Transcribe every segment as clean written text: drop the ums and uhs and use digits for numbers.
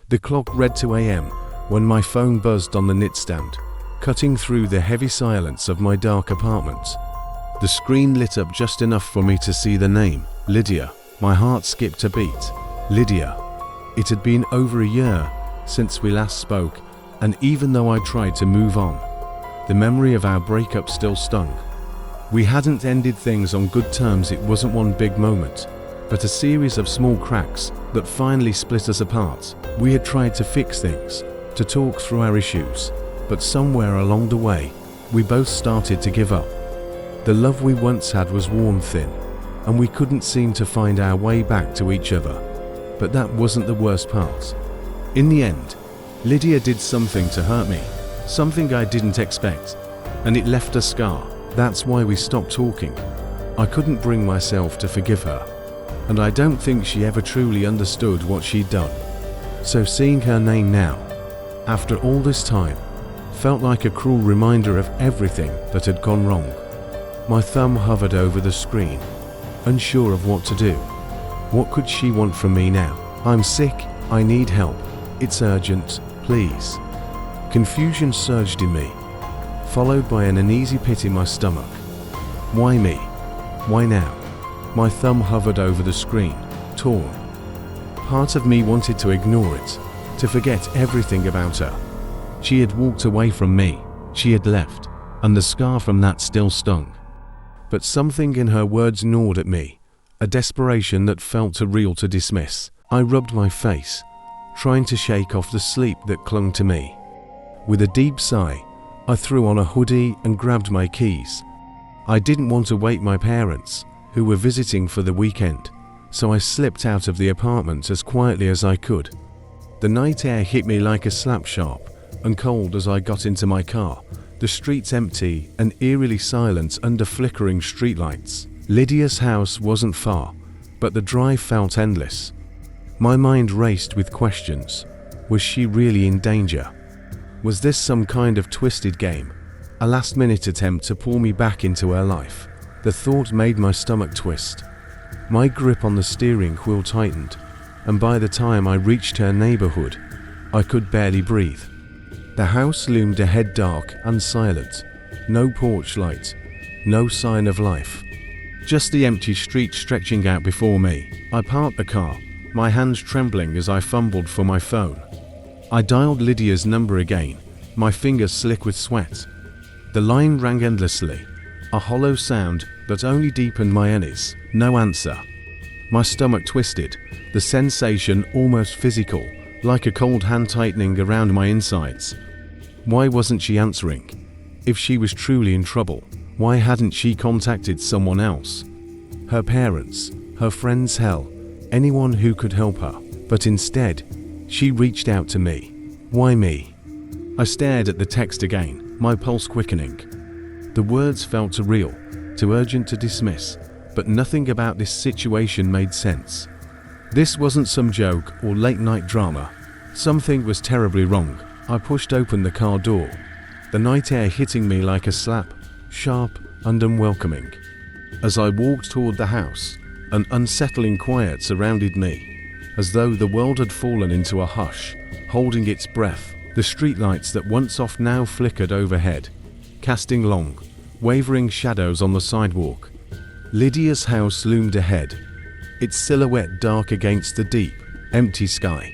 The clock read 2 a.m. when my phone buzzed on the nightstand, cutting through the heavy silence of my dark apartment. The screen lit up just enough for me to see the name, Lydia. My heart skipped a beat. Lydia. It had been over a year since we last spoke, and even though I tried to move on, the memory of our breakup still stung. We hadn't ended things on good terms. It wasn't one big moment, but a series of small cracks that finally split us apart. We had tried to fix things, to talk through our issues, but somewhere along the way, we both started to give up. The love we once had was worn thin, and we couldn't seem to find our way back to each other. But that wasn't the worst part. In the end, Lydia did something to hurt me, something I didn't expect, and it left a scar. That's why we stopped talking. I couldn't bring myself to forgive her, and I don't think she ever truly understood what she'd done. So seeing her name now, after all this time, felt like a cruel reminder of everything that had gone wrong. My thumb hovered over the screen, unsure of what to do. What could she want from me now? I'm sick, I need help. It's urgent, please. Confusion surged in me, followed by an uneasy pit in my stomach. Why me? Why now? My thumb hovered over the screen, torn. Part of me wanted to ignore it, to forget everything about her. She had walked away from me, she had left, and the scar from that still stung. But something in her words gnawed at me, a desperation that felt too real to dismiss. I rubbed my face, trying to shake off the sleep that clung to me. With a deep sigh, I threw on a hoodie and grabbed my keys. I didn't want to wake my parents, who were visiting for the weekend, so I slipped out of the apartment as quietly as I could. The night air hit me like a slap sharp and cold as I got into my car, the streets empty and eerily silent under flickering streetlights. Lydia's house wasn't far, but the drive felt endless. My mind raced with questions. Was she really in danger? Was this some kind of twisted game, a last-minute attempt to pull me back into her life? The thought made my stomach twist. My grip on the steering wheel tightened, and by the time I reached her neighborhood, I could barely breathe. The house loomed ahead, dark and silent. No porch light, no sign of life. Just the empty street stretching out before me. I parked the car, my hands trembling as I fumbled for my phone. I dialed Lydia's number again, my fingers slick with sweat. The line rang endlessly, a hollow sound that only deepened my unease. No answer. My stomach twisted, the sensation almost physical, like a cold hand tightening around my insides. Why wasn't she answering? If she was truly in trouble, why hadn't she contacted someone else? Her parents, her friends, hell, anyone who could help her. But instead, she reached out to me. Why me? I stared at the text again, my pulse quickening. The words felt too real, too urgent to dismiss, but nothing about this situation made sense. This wasn't some joke or late-night drama. Something was terribly wrong. I pushed open the car door, the night air hitting me like a slap, sharp and unwelcoming. As I walked toward the house, an unsettling quiet surrounded me, as though the world had fallen into a hush, holding its breath. The streetlights that once off now flickered overhead, casting long, wavering shadows on the sidewalk. Lydia's house loomed ahead, its silhouette dark against the deep, empty sky.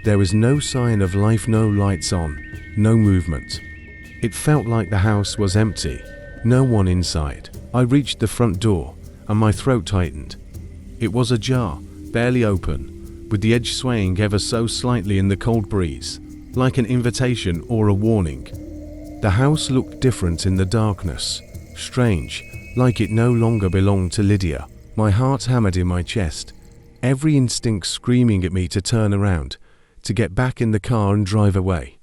There was no sign of life, no lights on, no movement. It felt like the house was empty, no one inside. I reached the front door, and my throat tightened. It was ajar, barely open, with the edge swaying ever so slightly in the cold breeze, like an invitation or a warning. The house looked different in the darkness, strange, like it no longer belonged to Lydia. My heart hammered in my chest, every instinct screaming at me to turn around, to get back in the car and drive away.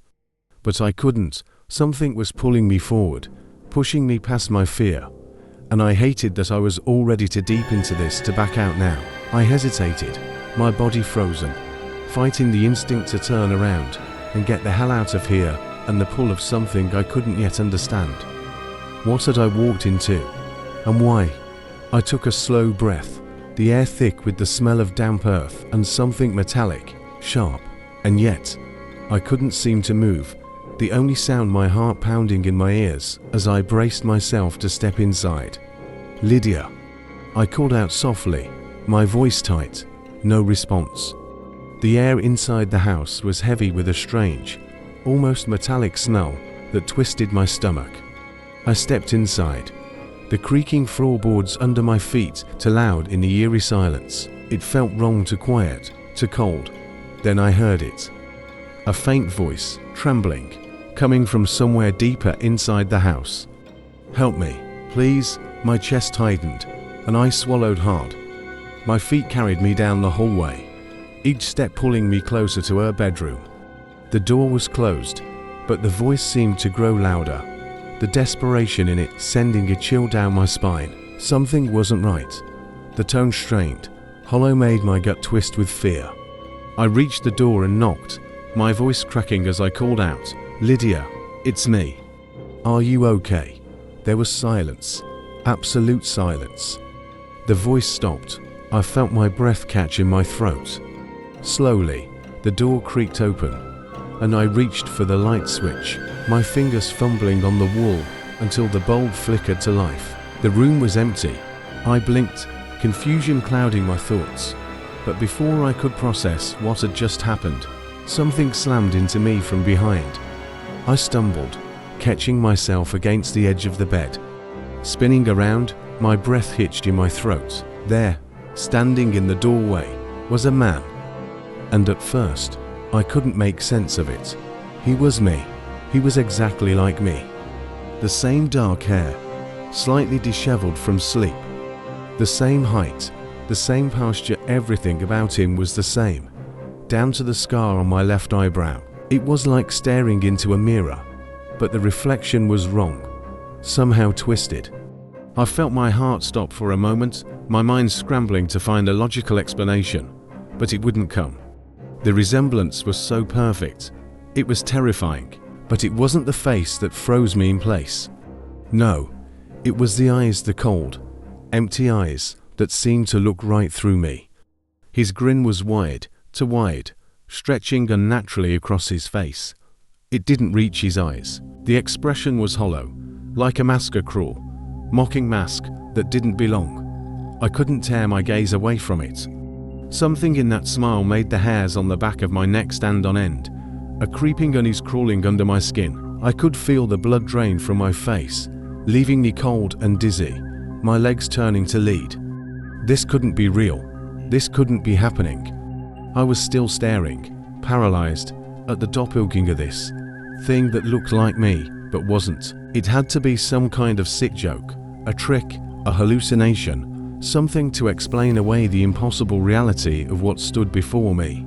But I couldn't. Something was pulling me forward, pushing me past my fear, and I hated that I was already too deep into this to back out now. I hesitated, my body frozen, fighting the instinct to turn around and get the hell out of here, and the pull of something I couldn't yet understand. What had I walked into? And why? I took a slow breath, the air thick with the smell of damp earth and something metallic, sharp, And yet, I couldn't seem to move, the only sound my heart pounding in my ears as I braced myself to step inside. "Lydia," I called out softly, my voice tight. No response. The air inside the house was heavy with a strange, almost metallic smell that twisted my stomach. I stepped inside, the creaking floorboards under my feet too loud in the eerie silence. It felt wrong, too quiet, too cold. Then I heard it. A faint voice, trembling, coming from somewhere deeper inside the house. "Help me, please." My chest tightened, and I swallowed hard. My feet carried me down the hallway, each step pulling me closer to her bedroom. The door was closed, but the voice seemed to grow louder, the desperation in it sending a chill down my spine. Something wasn't right. The tone strained, hollow, made my gut twist with fear. I reached the door and knocked, my voice cracking as I called out, "Lydia, it's me. Are you okay?" There was silence, absolute silence. The voice stopped. I felt my breath catch in my throat. Slowly, the door creaked open, and I reached for the light switch, my fingers fumbling on the wall until the bulb flickered to life. The room was empty. I blinked, confusion clouding my thoughts. But before I could process what had just happened, something slammed into me from behind. I stumbled, catching myself against the edge of the bed. Spinning around, my breath hitched in my throat. There, standing in the doorway, was a man. And at first, I couldn't make sense of it. He was me. He was exactly like me. The same dark hair, slightly disheveled from sleep. The same height, the same posture, everything about him was the same, down to the scar on my left eyebrow. It was like staring into a mirror, but the reflection was wrong, somehow twisted. I felt my heart stop for a moment, my mind scrambling to find a logical explanation, but it wouldn't come. The resemblance was so perfect. It was terrifying, but it wasn't the face that froze me in place. No, it was the eyes, the cold, empty eyes that seemed to look right through me. His grin was wide, too wide, stretching unnaturally across his face. It didn't reach his eyes. The expression was hollow, like a mask, a cruel, mocking mask that didn't belong. I couldn't tear my gaze away from it. Something in that smile made the hairs on the back of my neck stand on end. A creeping unease crawling under my skin. I could feel the blood drain from my face, leaving me cold and dizzy, my legs turning to lead. This couldn't be real. This couldn't be happening. I was still staring, paralyzed, at the doppelganger, this thing that looked like me, but wasn't. It had to be some kind of sick joke, a trick, a hallucination, something to explain away the impossible reality of what stood before me.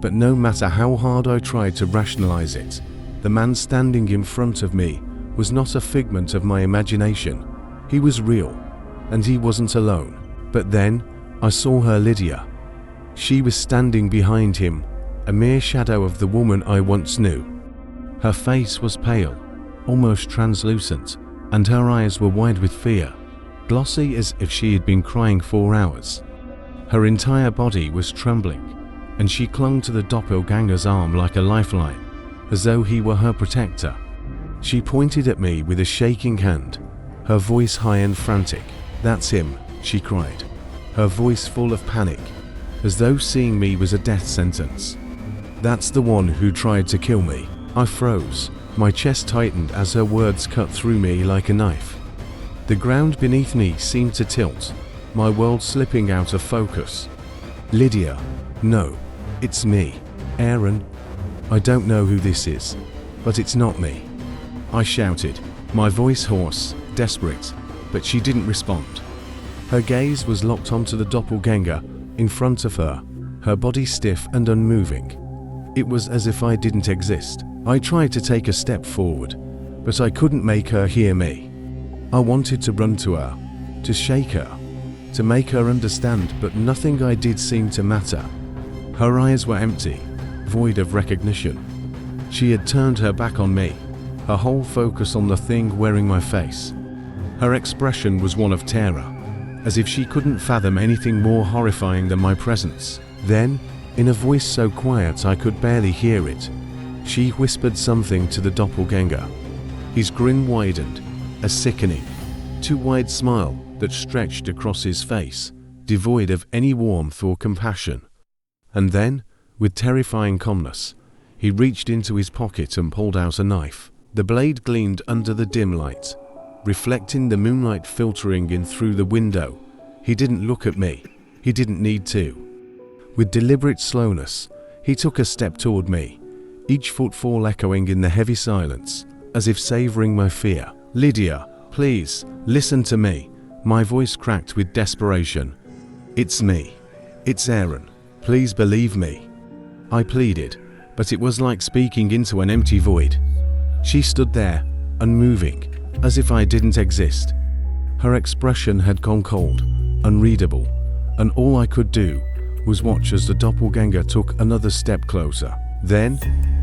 But no matter how hard I tried to rationalize it, the man standing in front of me was not a figment of my imagination. He was real, and he wasn't alone. But then, I saw her, Lydia. She was standing behind him, a mere shadow of the woman I once knew. Her face was pale, almost translucent, and her eyes were wide with fear, glossy as if she had been crying for hours. Her entire body was trembling, and she clung to the doppelganger's arm like a lifeline, as though he were her protector. She pointed at me with a shaking hand, her voice high and frantic. "That's him," she cried, her voice full of panic, as though seeing me was a death sentence. "That's the one who tried to kill me." I froze, my chest tightened as her words cut through me like a knife. The ground beneath me seemed to tilt, my world slipping out of focus. "Lydia, no, it's me, Aaron. I don't know who this is, but it's not me," I shouted, my voice hoarse, desperate, but she didn't respond. Her gaze was locked onto the doppelganger in front of her, her body stiff and unmoving. It was as if I didn't exist. I tried to take a step forward, but I couldn't make her hear me. I wanted to run to her, to shake her, to make her understand, but nothing I did seemed to matter. Her eyes were empty, void of recognition. She had turned her back on me, her whole focus on the thing wearing my face. Her expression was one of terror, as if she couldn't fathom anything more horrifying than my presence. Then, In a voice so quiet I could barely hear it, she whispered something to the doppelganger. His grin widened, a sickening, too wide smile that stretched across his face, devoid of any warmth or compassion. And then, with terrifying calmness, he reached into his pocket and pulled out a knife. The blade gleamed under the dim light, reflecting the moonlight filtering in through the window. He didn't look at me. He didn't need to. With deliberate slowness, he took a step toward me, each footfall echoing in the heavy silence, as if savoring my fear. "Lydia, please, listen to me." My voice cracked with desperation. "It's me. It's Aaron. Please believe me." I pleaded, but it was like speaking into an empty void. She stood there, unmoving, as if I didn't exist. Her expression had gone cold, unreadable, and all I could do was watch as the doppelganger took another step closer. Then,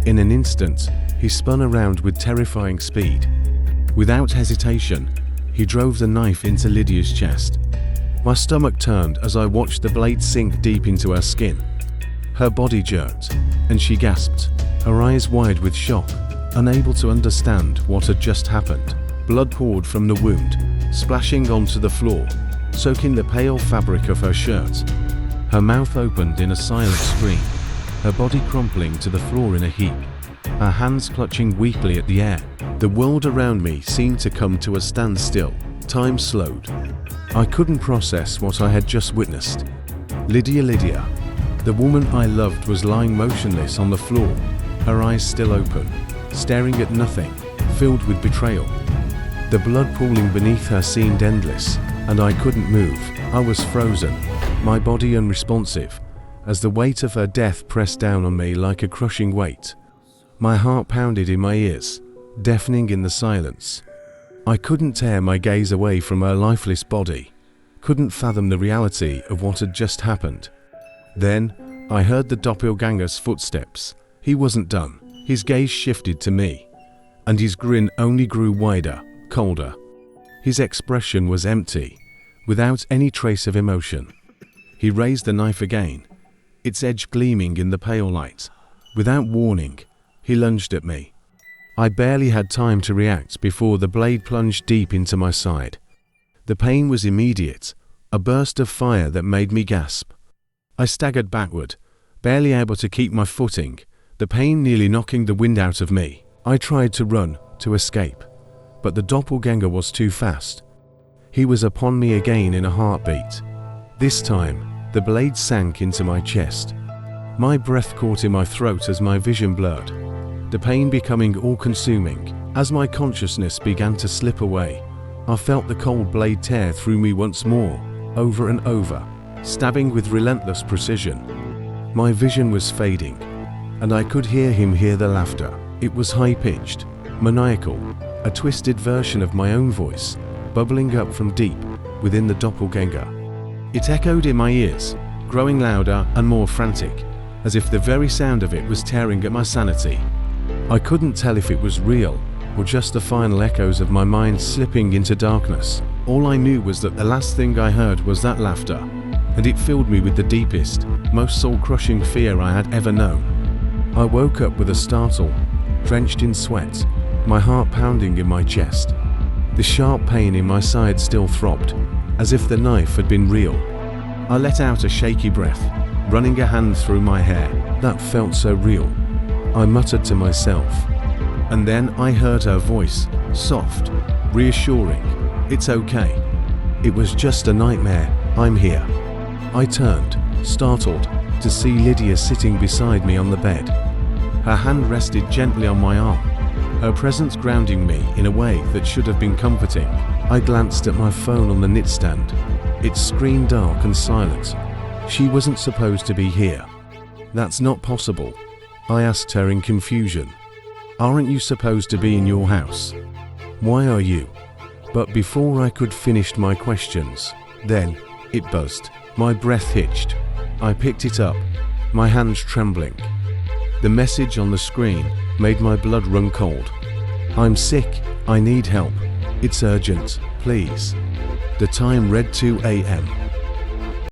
in an instant, he spun around with terrifying speed. Without hesitation, he drove the knife into Lydia's chest. My stomach turned as I watched the blade sink deep into her skin. Her body jerked, and she gasped, her eyes wide with shock, unable to understand what had just happened. Blood poured from the wound, splashing onto the floor, soaking the pale fabric of her shirt. Her mouth opened in a silent scream, her body crumpling to the floor in a heap, her hands clutching weakly at the air. The world around me seemed to come to a standstill. Time slowed. I couldn't process what I had just witnessed. Lydia. The woman I loved was lying motionless on the floor, her eyes still open, staring at nothing, filled with betrayal. The blood pooling beneath her seemed endless, and I couldn't move. I was frozen, my body unresponsive, as the weight of her death pressed down on me like a crushing weight. My heart pounded in my ears, deafening in the silence. I couldn't tear my gaze away from her lifeless body, couldn't fathom the reality of what had just happened. Then, I heard the doppelganger's footsteps. He wasn't done. His gaze shifted to me, and his grin only grew wider, colder. His expression was empty, without any trace of emotion. He raised the knife again, its edge gleaming in the pale light. Without warning, he lunged at me. I barely had time to react before the blade plunged deep into my side. The pain was immediate, a burst of fire that made me gasp. I staggered backward, barely able to keep my footing, the pain nearly knocking the wind out of me. I tried to run, to escape, but the doppelganger was too fast. He was upon me again in a heartbeat. This time, the blade sank into my chest. My breath caught in my throat as my vision blurred, the pain becoming all-consuming. As my consciousness began to slip away, I felt the cold blade tear through me once more, over and over, stabbing with relentless precision. My vision was fading, and I could hear the laughter. It was high-pitched, maniacal, a twisted version of my own voice, bubbling up from deep within the doppelganger. It echoed in my ears, growing louder and more frantic, as if the very sound of it was tearing at my sanity. I couldn't tell if it was real, or just the final echoes of my mind slipping into darkness. All I knew was that the last thing I heard was that laughter, and it filled me with the deepest, most soul-crushing fear I had ever known. I woke up with a startle, drenched in sweat, my heart pounding in my chest. The sharp pain in my side still throbbed, as if the knife had been real. I let out a shaky breath, running a hand through my hair. That felt so real, I muttered to myself. And then I heard her voice, soft, reassuring. "It's okay. It was just a nightmare. I'm here." I turned, startled, to see Lydia sitting beside me on the bed. Her hand rested gently on my arm, her presence grounding me in a way that should have been comforting. I glanced at my phone on the nightstand, its screen dark and silent. She wasn't supposed to be here. "That's not possible," I asked her in confusion. "Aren't you supposed to be in your house? Why are you?" But before I could finish my questions, then it buzzed. My breath hitched. I picked it up, my hands trembling. The message on the screen made my blood run cold. "I'm sick. I need help. It's urgent. Please." The time read 2 a.m.